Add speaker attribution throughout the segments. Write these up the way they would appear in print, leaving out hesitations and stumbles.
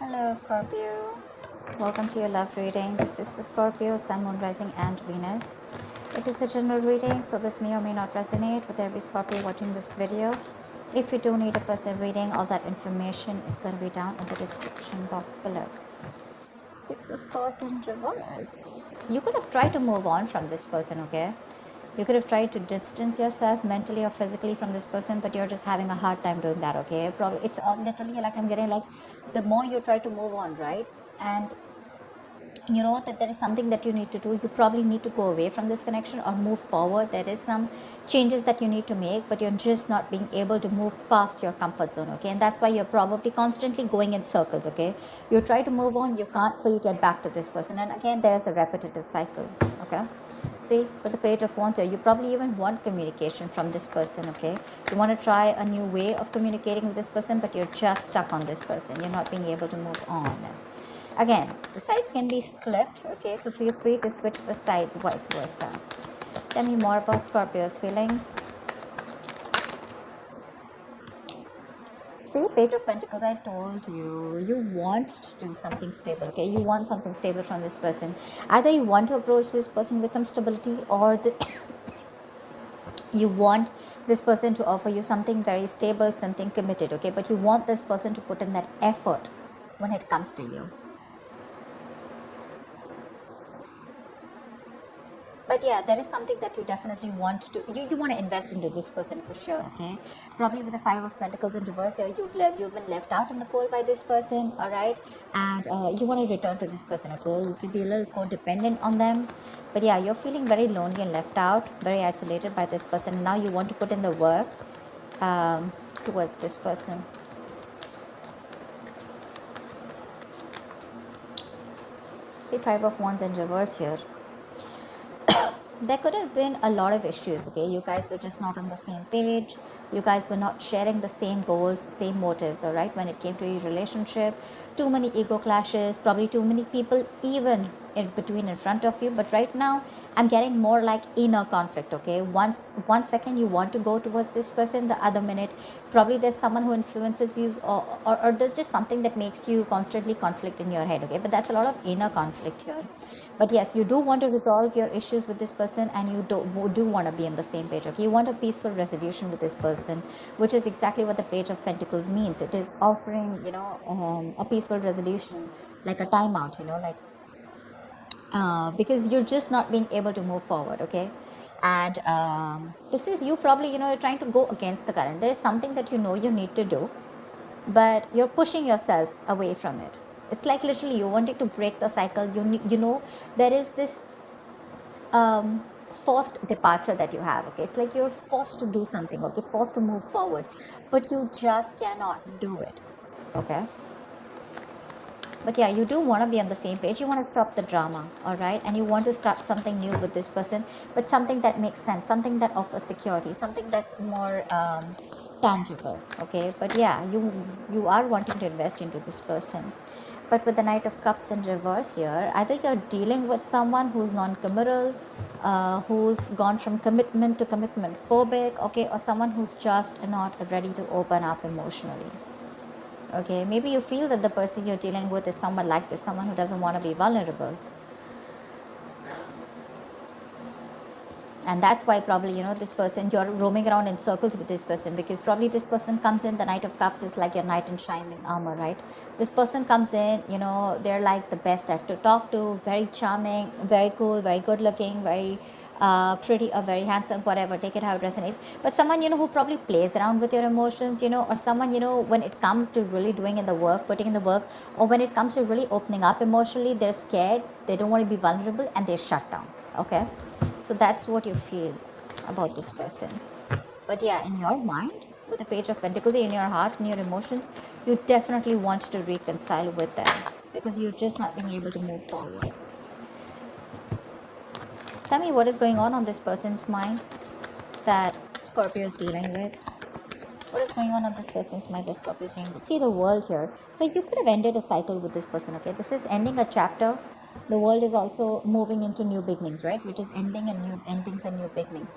Speaker 1: Hello Scorpio, welcome to your love reading. This is for Scorpio, Sun, Moon, Rising and Venus. It is a general reading, so this may or may not resonate with every Scorpio watching this video. If you do need a personal reading, all that information is going to be down in the description box below. Six of Swords in reverse. You could have tried to move on from this person, okay? You could have tried to distance yourself mentally or physically from this person, but you're just having a hard time doing that, okay? Probably it's literally like I'm getting like the more you try to move on, right? And you know that there is something that you need to do. You probably need to go away from this connection or move forward. There is some changes that you need to make, but you're just not being able to move past your comfort zone, okay? And that's why you're probably constantly going in circles, okay? You try to move on, you can't, so you get back to this person, and again there's a repetitive cycle, okay? See, with the Page of Wands, you probably even want communication from this person, okay? You want to try a new way of communicating with this person, but you're just stuck on this person. You're not being able to move on. Again, the sides can be flipped, okay? So feel free to switch the sides, vice versa. Tell me more about Scorpio's feelings. See, Page of Pentacles, I told you, you want to do something stable, okay? You want something stable from this person. Either you want to approach this person with some stability, or you want this person to offer you something very stable, something committed, okay? But you want this person to put in that effort when it comes to you. But yeah, there is something that you definitely want to, you want to invest into this person for sure, okay? Probably with the Five of Pentacles in reverse here, you've been left out in the cold by this person, all right? And you want to return to this person, okay? You could be a little codependent on them. But yeah, you're feeling very lonely and left out, very isolated by this person. Now you want to put in the work towards this person. See, Five of Wands in reverse here. There could have been a lot of issues, okay? You guys were just not on the same page. You guys were not sharing the same goals, same motives, all right? When it came to your relationship, too many ego clashes, probably too many people even in between in front of you. But right now I'm getting more like inner conflict, okay? One second you want to go towards this person, the other minute probably there's someone who influences you, or there's just something that makes you constantly conflict in your head, okay? But that's a lot of inner conflict here. But yes, you do want to resolve your issues with this person, and you do want to be on the same page, okay? You want a peaceful resolution with this person, which is exactly what the Page of Pentacles means. It is offering, a peaceful resolution, like a timeout, like because you're just not being able to move forward, okay? And this is you probably, you're trying to go against the current. There is something that you know you need to do, but you're pushing yourself away from it. It's like literally you're wanting to break the cycle. There is this forced departure that you have, okay? It's like you're forced to do something, okay? Forced to move forward, but you just cannot do it, okay? But yeah, you do want to be on the same page. You want to stop the drama, all right? And you want to start something new with this person, but something that makes sense, something that offers security, something that's more tangible, okay? But yeah, you are wanting to invest into this person. But with the Knight of Cups in reverse here, either you're dealing with someone who's non-committal, who's gone from commitment to commitment phobic, okay? Or someone who's just not ready to open up emotionally. Okay, maybe you feel that the person you're dealing with is someone like this, someone who doesn't want to be vulnerable. And that's why probably, this person, you're roaming around in circles with this person, because probably this person comes in, the Knight of Cups is like your knight in shining armor, right? This person comes in, they're like the best at to talk to, very charming, very cool, very good looking, very pretty or very handsome, whatever, take it how it resonates. But someone, who probably plays around with your emotions, or someone, when it comes to really doing in the work, putting in the work, or when it comes to really opening up emotionally, they're scared, they don't want to be vulnerable, and they shut down, okay? So that's what you feel about this person. But yeah, in your mind, with the Page of Pentacles, in your heart, in your emotions, you definitely want to reconcile with them, because you're just not being able to move forward. Tell me what is going on this person's mind that Scorpio is dealing with. What is going on this person's mind that Scorpio is dealing with? See the World here. So you could have ended a cycle with this person, okay? This is ending a chapter. The World is also moving into new beginnings, right? Which is ending and new endings and new beginnings.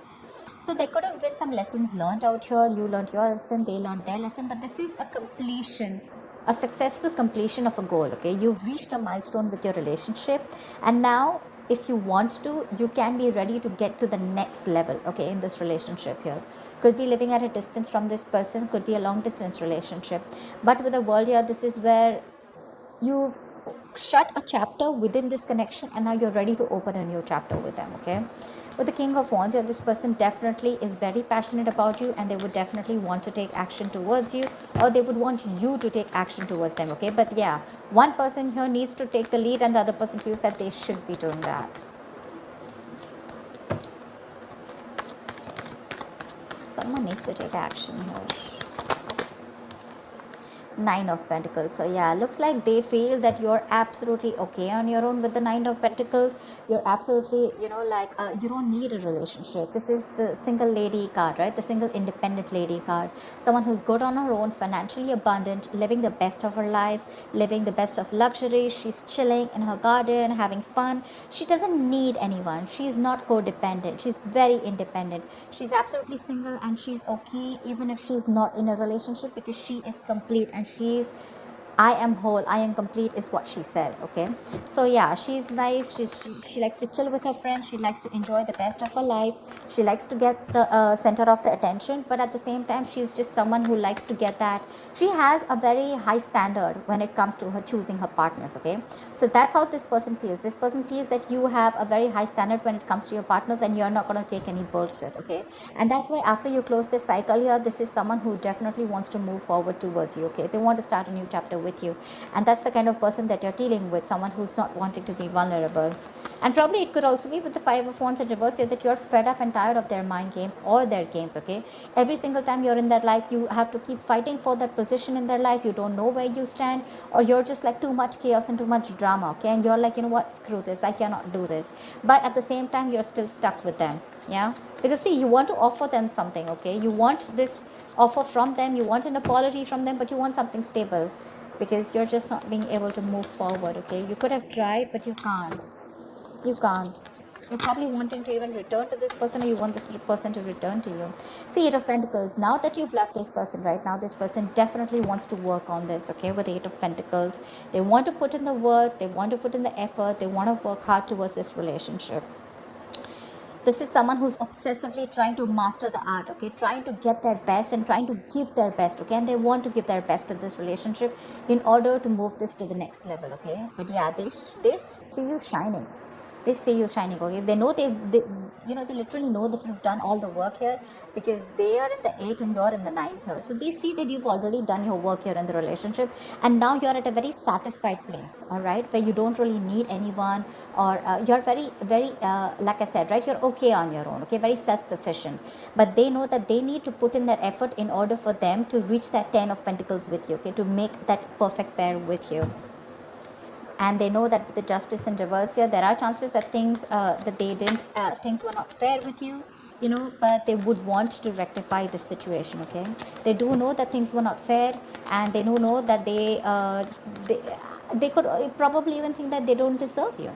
Speaker 1: So there could have been some lessons learned out here. You learned your lesson, they learned their lesson, but this is a completion a successful completion of a goal. Okay, you've reached a milestone with your relationship, and now if you want to, you can be ready to get to the next level, okay, in this relationship here. Could be living at a distance from this person, could be a long distance relationship, but with the world here, this is where you've shut a chapter within this connection, and now you're ready to open a new chapter with them. Okay, with the King of Wands here, this person definitely is very passionate about you, and they would definitely want to take action towards you, or they would want you to take action towards them. Okay, but yeah, one person here needs to take the lead, and the other person feels that they should be doing that. Someone needs to take action here. Nine of Pentacles. So yeah, looks like they feel that you're absolutely okay on your own with the Nine of Pentacles. You're absolutely, like you don't need a relationship. This is the single lady card, right? The single independent lady card. Someone who's good on her own, financially abundant, living the best of her life, living the best of luxury. She's chilling in her garden, having fun. She doesn't need anyone. She's not codependent. She's very independent. She's absolutely single, and she's okay even if she's not in a relationship, because she is complete, and she's, I am whole, I am complete is what she says. Okay, so yeah, she's nice. She likes to chill with her friends. She likes to enjoy the best of her life. She likes to get the center of the attention, but at the same time, she's just someone who likes to get that. She has a very high standard when it comes to her choosing her partners. Okay, so that's how this person feels. This person feels that you have a very high standard when it comes to your partners, and you're not going to take any bullshit. Okay, and that's why after you close this cycle here, this is someone who definitely wants to move forward towards you. Okay, they want to start a new chapter with you, and that's the kind of person that you're dealing with, someone who's not wanting to be vulnerable. And probably it could also be with the Five of Wands in reverse here, that you're fed up and tired of their mind games or their games. Okay, every single time you're in their life, you have to keep fighting for that position in their life. You don't know where you stand, or you're just like too much chaos and too much drama. Okay, and you're like, you know what, screw this, I cannot do this. But at the same time, you're still stuck with them. Yeah, because see, you want to offer them something. Okay, you want this offer from them, you want an apology from them, but you want something stable, because you're just not being able to move forward. Okay, you could have tried, but you can't. You're probably wanting to even return to this person, or you want this person to return to you. See, Eight of Pentacles, now that you've left this person, right now this person definitely wants to work on this. Okay, with the Eight of Pentacles, they want to put in the work, they want to put in the effort, they want to work hard towards this relationship. This is someone who's obsessively trying to master the art. Okay, trying to get their best and trying to give their best. Okay, and they want to give their best to this relationship in order to move this to the next level. Okay, but yeah, they see you shining. They see you shining. Okay, they know they they literally know that you've done all the work here, because they are in the 8 and you're in the 9 here. So they see that you've already done your work here in the relationship, and now you're at a very satisfied place. All right, where you don't really need anyone, or you're very like I said, right, you're okay on your own. Okay, very self-sufficient. But they know that they need to put in that effort in order for them to reach that 10 of Pentacles with you. Okay, to make that perfect pair with you. And they know that with the Justice in reverse here, there are chances that things things were not fair with you, but they would want to rectify the situation. Okay, they do know that things were not fair, and they do know that they could probably even think that they don't deserve you,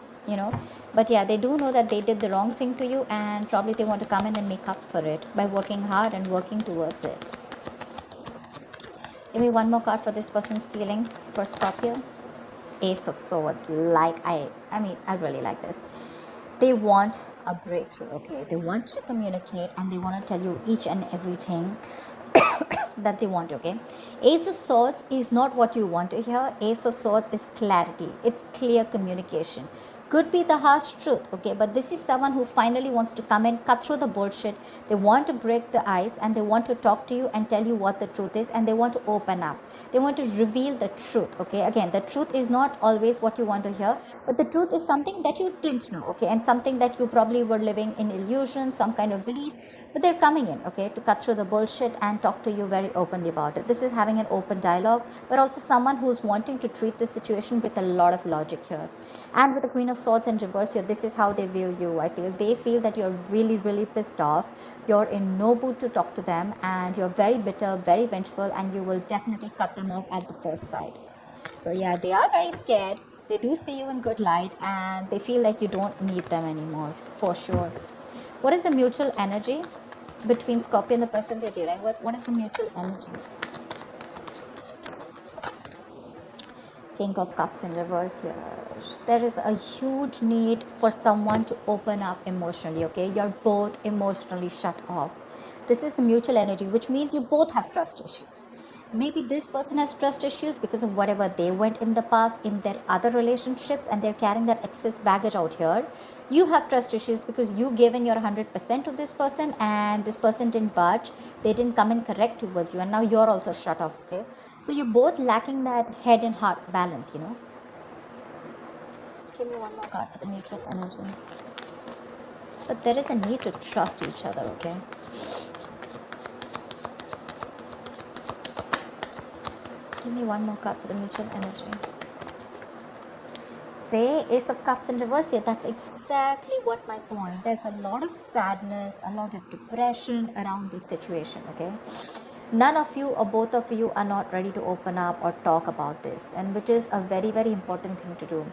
Speaker 1: but yeah, they do know that they did the wrong thing to you, and probably they want to come in and make up for it by working hard and working towards it. Give me one more card for this person's feelings for Scorpio. Ace of Swords. I really like this. They want a breakthrough. Okay, they want to communicate, and they want to tell you each and everything that they want. Okay, Ace of Swords is not what you want to hear. Ace of Swords is clarity. It's clear communication. Could be the harsh truth. Okay, but this is someone who finally wants to come and cut through the bullshit. They want to break the ice, and they want to talk to you and tell you what the truth is, and they want to open up. They want to reveal the truth. Okay, again, the truth is not always what you want to hear, but the truth is something that you didn't know. Okay, and something that you probably were living in illusion, some kind of belief, but they're coming in, okay, to cut through the bullshit and talk to you very openly about it. This is having an open dialogue, but also someone who's wanting to treat this situation with a lot of logic here. And with the Queen of Swords in reverse here, this is how they view you. I feel they feel that you're really pissed off. You're in no mood to talk to them, and you're very bitter, very vengeful, and you will definitely cut them off at the first sight. So yeah, they are very scared. They do see you in good light, and they feel like you don't need them anymore, for sure. What is the mutual energy between Scorpio and the person they're dealing with? What is the mutual energy? King of Cups in reverse here. There is a huge need for someone to open up emotionally, okay? You're both emotionally shut off. This is the mutual energy, which means you both have trust issues. Maybe this person has trust issues because of whatever they went in the past in their other relationships, and they're carrying that excess baggage out here. You have trust issues because you gave in your 100% to this person, and this person didn't budge. They didn't come in correct towards you, and now you're also shut off, okay? So you're both lacking that head and heart balance, you know. Give me one more card for the mutual energy. But there is a need to trust each other, okay? Give me one more card for the mutual energy. Say Ace of Cups in reverse here. That's exactly what my point. There's a lot of sadness, a lot of depression around this situation, okay? None of you or both of you are not ready to open up or talk about this, and which is a very, very important thing to do.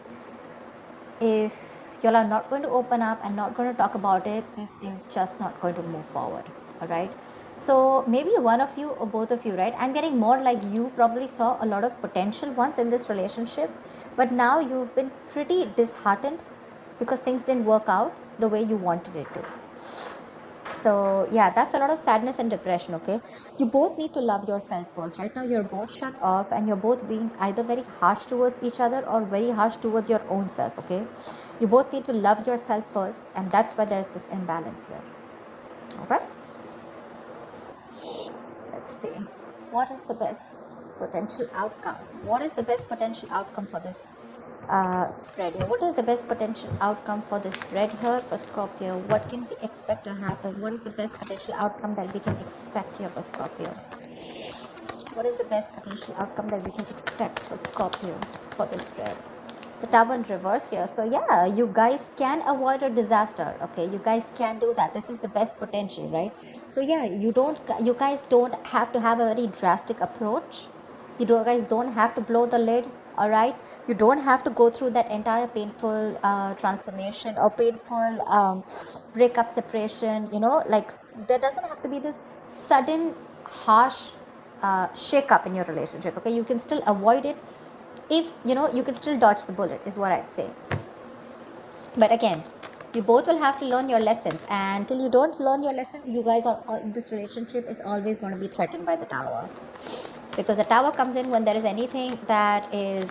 Speaker 1: If you are not going to open up and not going to talk about it, this is just not going to move forward. All right, so maybe one of you or both of you, right? I'm getting more like you probably saw a lot of potential once in this relationship, but now you've been pretty disheartened because things didn't work out the way you wanted it to. So yeah, that's a lot of sadness and depression, okay? You both need to love yourself first. Right now you're both shut off, and you're both being either very harsh towards each other or very harsh towards your own self, okay? You both need to love yourself first, and that's why there's this imbalance here. Okay, let's see, what is the best potential outcome? What is the best potential outcome for this spread here? What is the best potential outcome for this spread here for Scorpio? What can we expect to happen? What is the best potential outcome that we can expect here for Scorpio? What is the best potential outcome that we can expect for Scorpio for this spread? The Tower in reverse here. So yeah, you guys can avoid a disaster, okay? You guys can do that. This is the best potential, right? So yeah, you guys don't have to have a very drastic approach. Guys don't have to blow the lid. All right, you don't have to go through that entire painful transformation or painful breakup, separation, you know, like there doesn't have to be this sudden harsh shake up in your relationship, okay? You can still avoid it. If you know, you can still dodge the bullet is what I'd say. But again, you both will have to learn your lessons, and till you don't learn your lessons, you guys are, this relationship is always going to be threatened by the Tower, because the Tower comes in when there is anything that is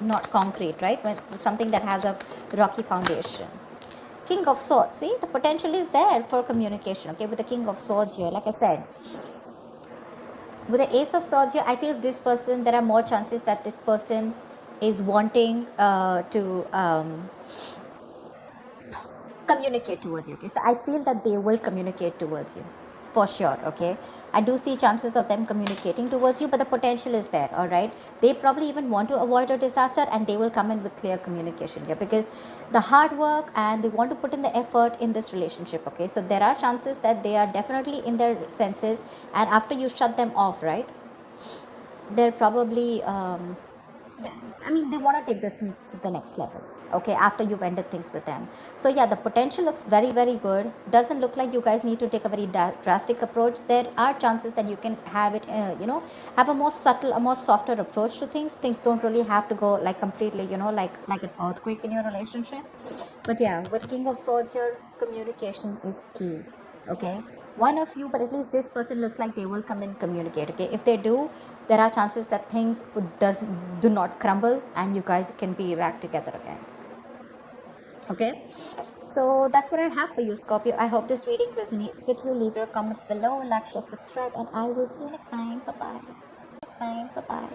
Speaker 1: not concrete, right? When something that has a rocky foundation. King of Swords, see, the potential is there for communication, okay? With the King of Swords here, like I said, with the Ace of Swords here, I feel this person, there are more chances that this person is wanting to communicate towards you, okay? So I feel that they will communicate towards you for sure, okay? I do see chances of them communicating towards you, but the potential is there, all right? They probably even want to avoid a disaster, and they will come in with clear communication here, because the hard work and they want to put in the effort in this relationship, okay? So there are chances that they are definitely in their senses, and after you shut them off, right, they're probably they want to take this to the next level, okay, after you've ended things with them. So yeah, the potential looks very, very good. Doesn't look like you guys need to take a very drastic approach. There are chances that you can have it, have a more subtle, a more softer approach to things. Don't really have to go like completely, like an earthquake in your relationship. But yeah, with King of Swords here, communication is key, okay? One of you, but at least this person looks like they will come and communicate, okay? If they do, there are chances that things do not crumble, and you guys can be back together again, okay? So that's what I have for you, Scorpio. I hope this reading resonates with you. Leave your comments below, like, share, subscribe, and I will see you next time. Bye bye.